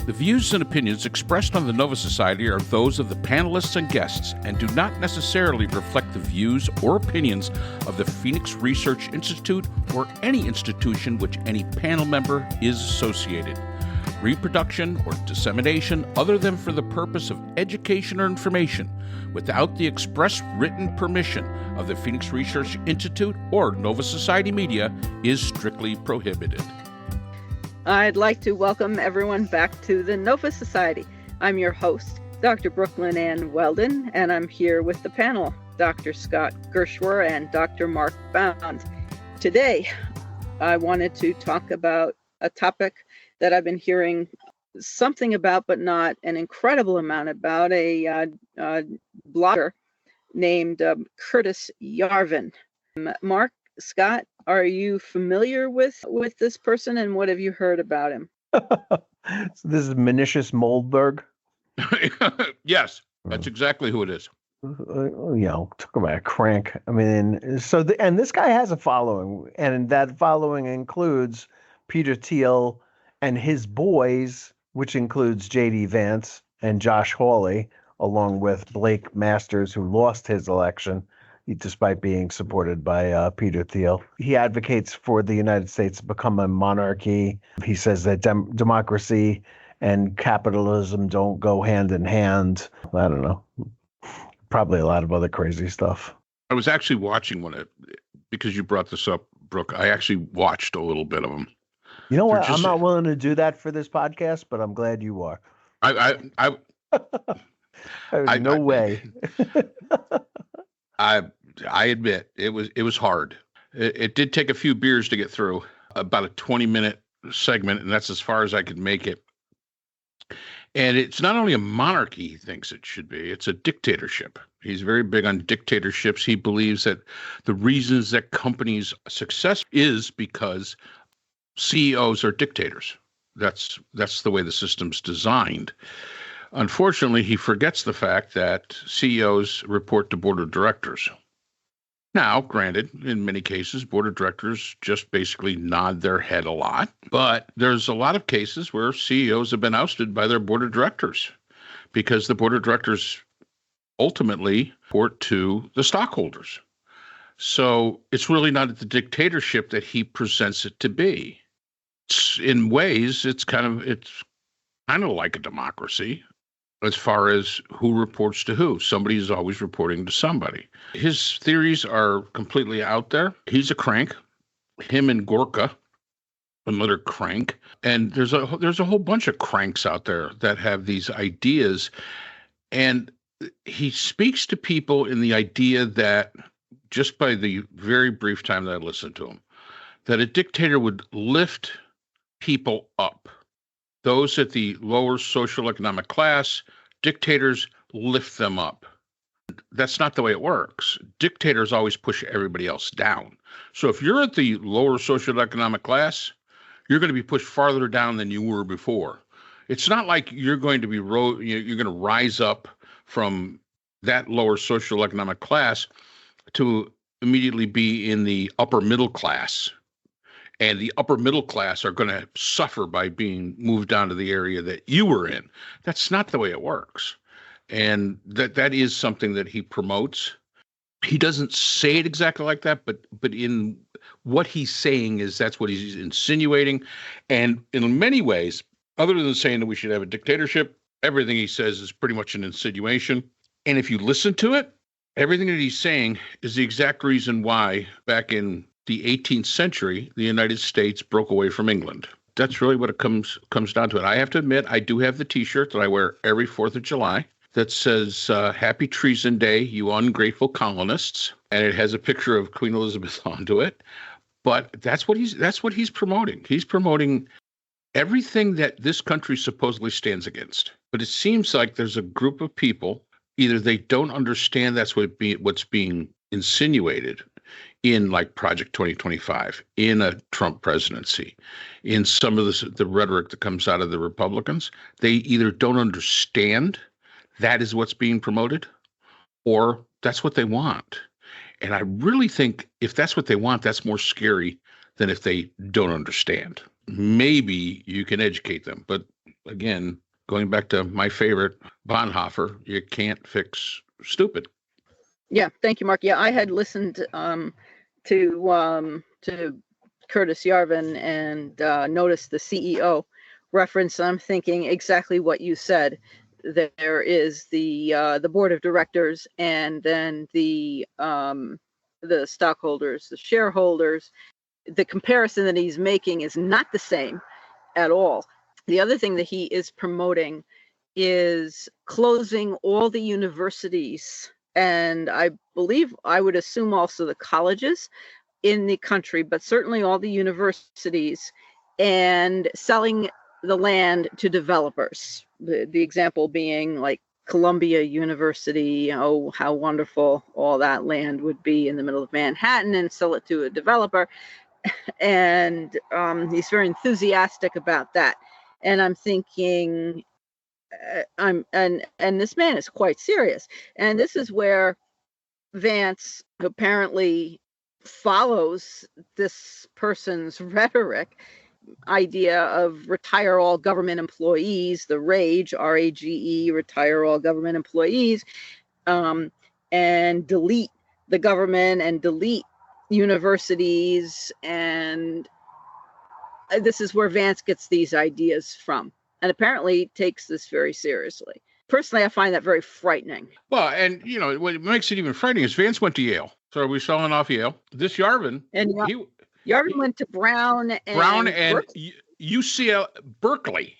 The views and opinions expressed on the Nova Society are those of the panelists and guests and do not necessarily reflect the views or opinions of the Phoenix Research Institute or any institution which any panel member is associated. Reproduction or dissemination other than for the purpose of education or information without the express written permission of the Phoenix Research Institute or Nova Society Media is strictly prohibited. I'd like to welcome everyone back to the Nova Society. I'm your host, Dr. Brooklyn Ann Weldon, and I'm here with the panel, Dr. Scott Gershwer and Dr. Mark Bound. Today, I wanted to talk about a topic that I've been hearing something about, but not an incredible amount about, a blogger named Curtis Yarvin. Mark, Scott, are you familiar with this person, and what have you heard about him? So this is Menicius Moldberg? Yes, that's exactly who it is. Talk about a crank. I mean, and this guy has a following, and that following includes Peter Thiel and his boys, which includes J.D. Vance and Josh Hawley, along with Blake Masters, who lost his election despite being supported by Peter Thiel. He advocates for the United States to become a monarchy. He says that democracy and capitalism don't go hand in hand. I don't know. Probably a lot of other crazy stuff. I was actually watching because you brought this up, Brooke. I actually watched a little bit of them. You know what? I'm not willing to do that for this podcast, but I'm glad you are. There's no way. I admit it was hard. It did take a few beers to get through, about a 20-minute segment, and that's as far as I could make it. And it's not only a monarchy he thinks it should be, it's a dictatorship. He's very big on dictatorships. He believes that the reasons that companies' success is because CEOs are dictators. That's the way the system's designed. Unfortunately, he forgets the fact that CEOs report to board of directors. Now, granted, in many cases, board of directors just basically nod their head a lot, but there's a lot of cases where CEOs have been ousted by their board of directors because the board of directors ultimately report to the stockholders. So it's really not the dictatorship that he presents it to be. In ways, it's kind of like a democracy. As far as who reports to who. Somebody is always reporting to somebody. His theories are completely out there. He's a crank. Him and Gorka, another crank. And there's a whole bunch of cranks out there that have these ideas. And he speaks to people in the idea that, just by the very brief time that I listened to him, that a dictator would lift people up. Those at the lower social economic class, dictators lift them up. That's not the way it works. Dictators always push everybody else down. So if you're at the lower social economic class, you're going to be pushed farther down than you were before. It's not like you're going to be you're going to rise up from that lower social economic class to immediately be in the upper middle class. And the upper middle class are going to suffer by being moved down to the area that you were in. That's not the way it works. And that is something that he promotes. He doesn't say it exactly like that, but in what he's saying is that's what he's insinuating. And in many ways, other than saying that we should have a dictatorship, everything he says is pretty much an insinuation. And if you listen to it, everything that he's saying is the exact reason why back in the 18th century, the United States broke away from England. That's really what it comes down to it. I have to admit, I do have the T-shirt that I wear every 4th of July that says, Happy Treason Day, you ungrateful colonists. And it has a picture of Queen Elizabeth onto it. But that's what he's promoting. He's promoting everything that this country supposedly stands against. But it seems like there's a group of people, either they don't understand that's what's being insinuated in like Project 2025, in a Trump presidency, in some of the rhetoric that comes out of the Republicans. They either don't understand that is what's being promoted, or that's what they want. And I really think if that's what they want, that's more scary than if they don't understand. Maybe you can educate them, but again, going back to my favorite Bonhoeffer, you can't fix stupid. Yeah, thank you, Mark. Yeah, I had listened to Curtis Yarvin and noticed the CEO reference. I'm thinking exactly what you said. There is the board of directors, and then the stockholders, the shareholders. The comparison that he's making is not the same at all. The other thing that he is promoting is closing all the universities, and I believe, I would assume also the colleges in the country, but certainly all the universities, and selling the land to developers. The example being like Columbia University. Oh, how wonderful all that land would be in the middle of Manhattan, and sell it to a developer. And he's very enthusiastic about that. And I'm thinking, and this man is quite serious. And this is where Vance apparently follows this person's rhetoric idea of retire all government employees, the RAGE, RAGE, retire all government employees, and delete the government and delete universities. And this is where Vance gets these ideas from, and apparently takes this very seriously. Personally, I find that very frightening. Well, and what makes it even frightening is Vance went to Yale. So are we selling off Yale? This Yarvin, and Yarvin went to Brown and UCL Berkeley.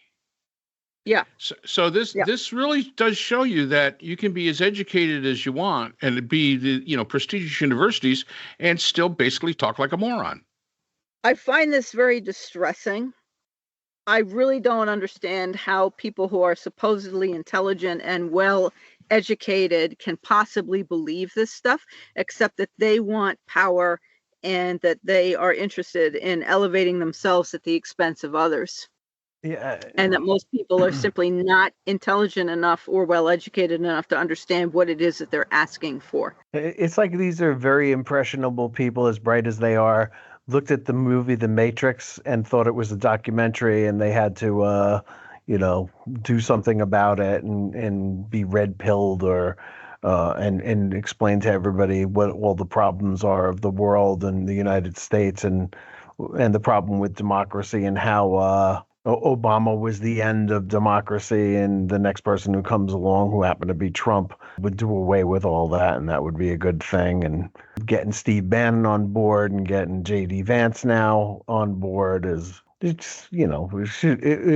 Yeah. So this really does show you that you can be as educated as you want and be the prestigious universities and still basically talk like a moron. I find this very distressing. I really don't understand how people who are supposedly intelligent and well educated can possibly believe this stuff, except that they want power and that they are interested in elevating themselves at the expense of others. Yeah. And that most people are simply not intelligent enough or well educated enough to understand what it is that they're asking for. It's like these are very impressionable people, as bright as they are, looked at the movie The Matrix and thought it was a documentary, and they had to do something about it and be red pilled or and explain to everybody what all the problems are of the world and the United States and the problem with democracy and how Obama was the end of democracy, and the next person who comes along, who happened to be Trump, would do away with all that, and that would be a good thing. And getting Steve Bannon on board and getting J.D. Vance now on board it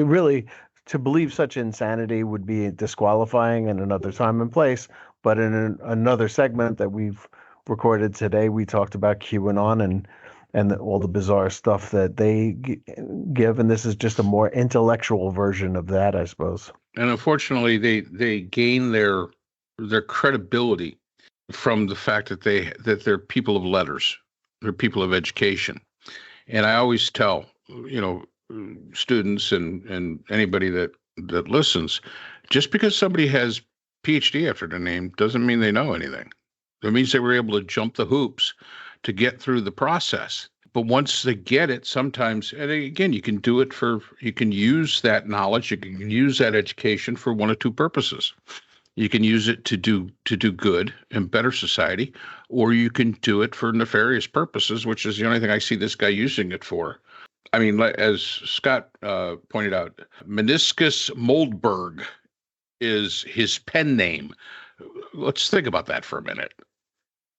really, to believe such insanity would be disqualifying in another time and place. But in another segment that we've recorded today, we talked about QAnon and all the bizarre stuff that they give, and this is just a more intellectual version of that, I suppose. And unfortunately, they gain their credibility from the fact that they're people of letters, they're people of education. And I always tell students and anybody that listens, just because somebody has PhD after their name doesn't mean they know anything. It means they were able to jump the hoops to get through the process. But once they get it, sometimes, and again, you can use that knowledge, you can use that education for one or two purposes. You can use it to do good and better society, or you can do it for nefarious purposes, which is the only thing I see this guy using it for. I mean, as Scott pointed out, Meniscus Moldberg is his pen name. Let's think about that for a minute.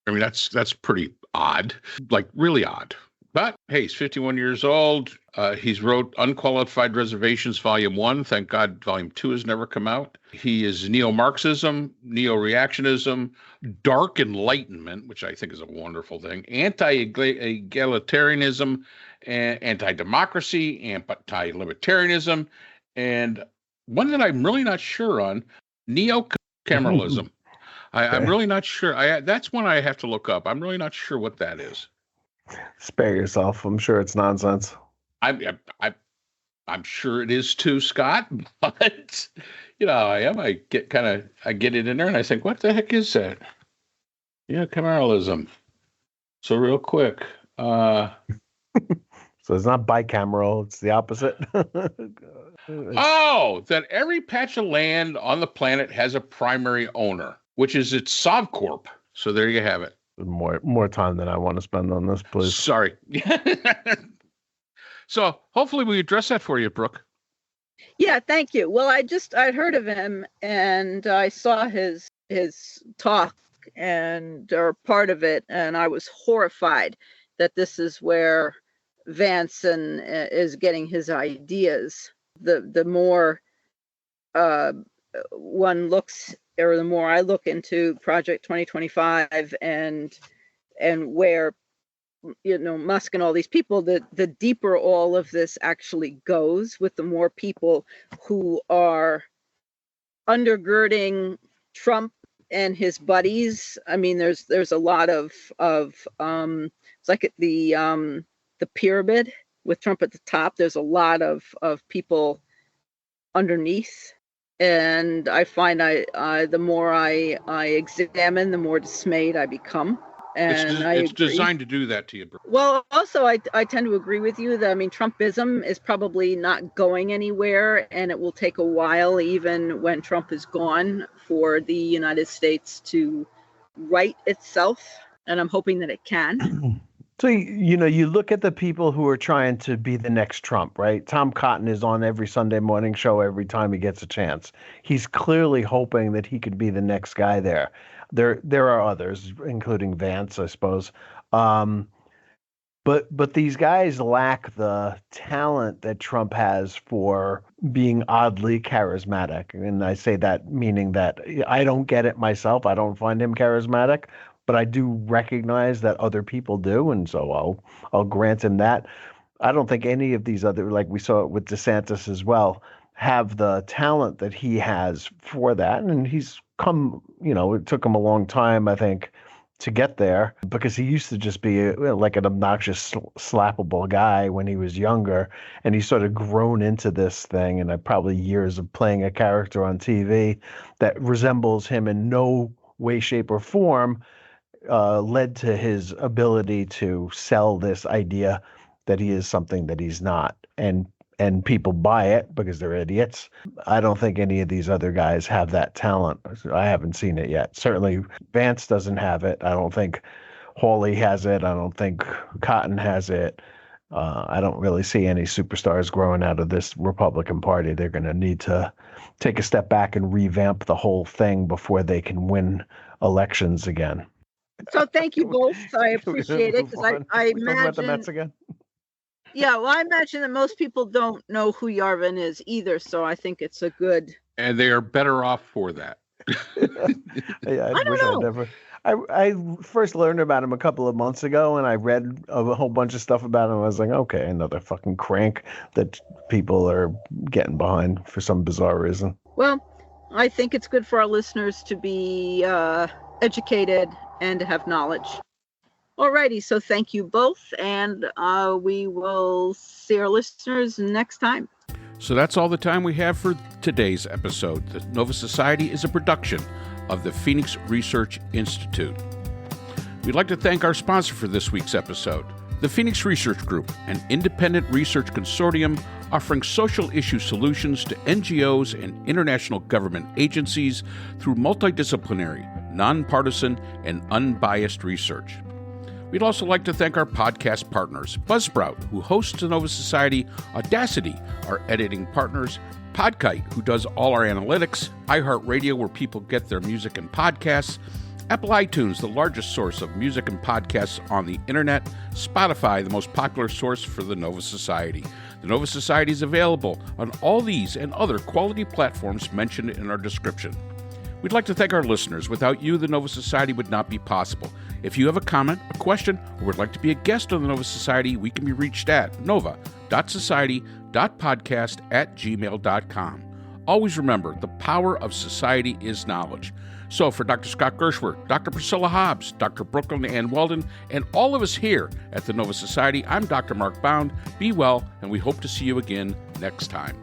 I mean, that's pretty odd, like really odd. But hey, he's 51 years old. He's wrote Unqualified Reservations, Volume 1. Thank God Volume 2 has never come out. He is neo-Marxism, neo-reactionism, dark enlightenment, which I think is a wonderful thing, anti-egalitarianism, anti-democracy, anti-libertarianism, and one that I'm really not sure on, neo-cameralism. I'm really not sure. That's one I have to look up. I'm really not sure what that is. Spare yourself. I'm sure it's nonsense. I'm sure it is too, Scott. But I get it in there and I think, what the heck is that? Yeah, cameralism. So real quick. So it's not bicameral. It's the opposite. Oh, that every patch of land on the planet has a primary owner, which is its SovCorp. So there you have it. More time than I want to spend on this, please. Sorry. So hopefully we address that for you, Brooke. Yeah, thank you. Well, I'd heard of him and I saw his talk or part of it, and I was horrified that this is where Vance is getting his ideas. The more one looks, or the more I look into Project 2025 and where, Musk and all these people, the deeper all of this actually goes, with the more people who are undergirding Trump and his buddies. I mean, there's a lot of it's like the pyramid with Trump at the top. There's a lot of people underneath, and I find the more I examine, the more dismayed I become. And it's designed to do that to you, Brooke. Well, also, I tend to agree with you that, Trumpism is probably not going anywhere, and it will take a while, even when Trump is gone, for the United States to right itself. And I'm hoping that it can. So, you look at the people who are trying to be the next Trump, right? Tom Cotton is on every Sunday morning show every time he gets a chance. He's clearly hoping that he could be the next guy there. There are others, including Vance, I suppose. But these guys lack the talent that Trump has for being oddly charismatic. And I say that meaning that I don't get it myself. I don't find him charismatic, but I do recognize that other people do. And so I'll grant him that. I don't think any of these other, like we saw it with DeSantis as well, have the talent that he has for that. And he's come, it took him a long time, I think, to get there, because he used to just be like an obnoxious, slappable guy when he was younger. And he's sort of grown into this thing, and probably years of playing a character on TV that resembles him in no way, shape, or form led to his ability to sell this idea that he is something that he's not. And people buy it because they're idiots. I don't think any of these other guys have that talent. I haven't seen it yet. Certainly Vance doesn't have it. I don't think Hawley has it. I don't think Cotton has it. I don't really see any superstars growing out of this Republican Party. They're going to need to take a step back and revamp the whole thing before they can win elections again. So thank you both. I appreciate it, because I imagine about the Mets again. Yeah, well, I imagine that most people don't know who Yarvin is either, so I think it's a good. And they are better off for that. Yeah, I don't know. I first learned about him a couple of months ago, and I read a whole bunch of stuff about him. I was like, okay, another fucking crank that people are getting behind for some bizarre reason. Well, I think it's good for our listeners to be educated and to have knowledge. Alrighty, so thank you both, and we will see our listeners next time. So that's all the time we have for today's episode. The Nova Society is a production of the Phoenix Research Institute. We'd like to thank our sponsor for this week's episode, the Phoenix Research Group, an independent research consortium offering social issue solutions to NGOs and international government agencies through multidisciplinary, nonpartisan, and unbiased research. We'd also like to thank our podcast partners, Buzzsprout, who hosts the Nova Society, Audacity, our editing partners, Podkite, who does all our analytics, iHeartRadio, where people get their music and podcasts, Apple iTunes, the largest source of music and podcasts on the internet, Spotify, the most popular source for the Nova Society. The Nova Society is available on all these and other quality platforms mentioned in our description. We'd like to thank our listeners. Without you, the Nova Society would not be possible. If you have a comment, a question, or would like to be a guest on the Nova Society, we can be reached at nova.society.podcast@gmail.com. Always remember, the power of society is knowledge. So for Dr. Scott Gershwer, Dr. Priscilla Hobbs, Dr. Brooklyn Ann Weldon, and all of us here at the Nova Society, I'm Dr. Mark Bound. Be well, and we hope to see you again next time.